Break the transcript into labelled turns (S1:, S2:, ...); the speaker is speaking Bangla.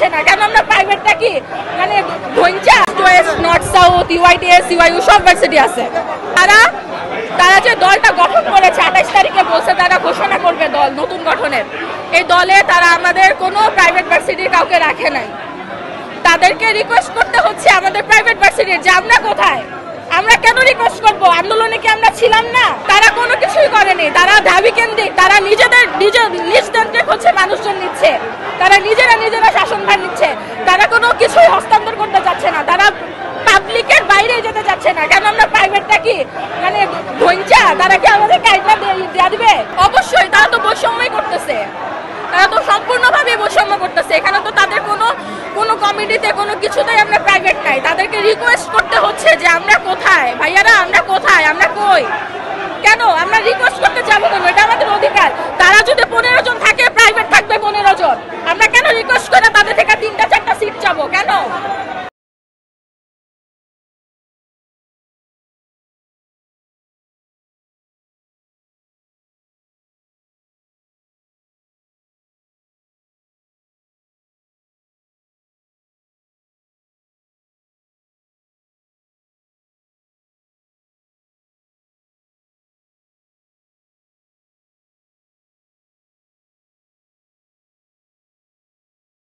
S1: যাচ্ছে না কেন? আমরা প্রাইভেটটা কি মানে ধৈঞ্চা নর্থ সাউথ ইউআইটিএস ইউআইইউ সব ভার্সিটি আছে। তারা যে দলটা গঠন করেছে 28 তারিখে বলছে তারা ঘোষণা করবে দল নতুন গঠনের, এই দলে তারা আমাদের কোনো প্রাইভেট ভার্সিটির কাউকে রাখে নাই। তাদেরকে রিকোয়েস্ট করতে হচ্ছে আমাদের প্রাইভেট ভার্সিটির যে আমরা কোথায়, আমরা কেন রিকোয়েস্ট করবো? আন্দোলনে কি আমরা ছিলাম না? তারা কোনো কিছুই করেনি, তারা দাবি কেন্দ্রিক, তারা নিজদের হচ্ছে মানুষজন নিচ্ছে, তারা নিজেরা শাসনভার নিচ্ছে, তারা কোনো কিছুই হস্তান্তর করতে চাচ্ছে না, তারা পাবলিকের বাইরে যেতে চাচ্ছে না কেন? আমরা প্রাইভেটটা কি মানে ধৈঞ্চা তারা কি আমাদের কাইডনা দেয়া দিবে? অবশ্যই তারা তো বৈষম্যই করতেছে, তারা তো সম্পূর্ণভাবে বৈষম্য করতেছে। এখানে তো তাদের কোনো কমিটিতে কোনো কিছুতেই আমরা প্রাইভেট নাই। তাদেরকে রিকোয়েস্ট করতে হচ্ছে যে আমরা কোথায় ভাইয়ারা, আমরা কোথায়, আমরা কই, কেন আমরা রিকোয়েস্ট করতে যাবো কেন? এটা আমাদের অধিকার। তারা যদি 15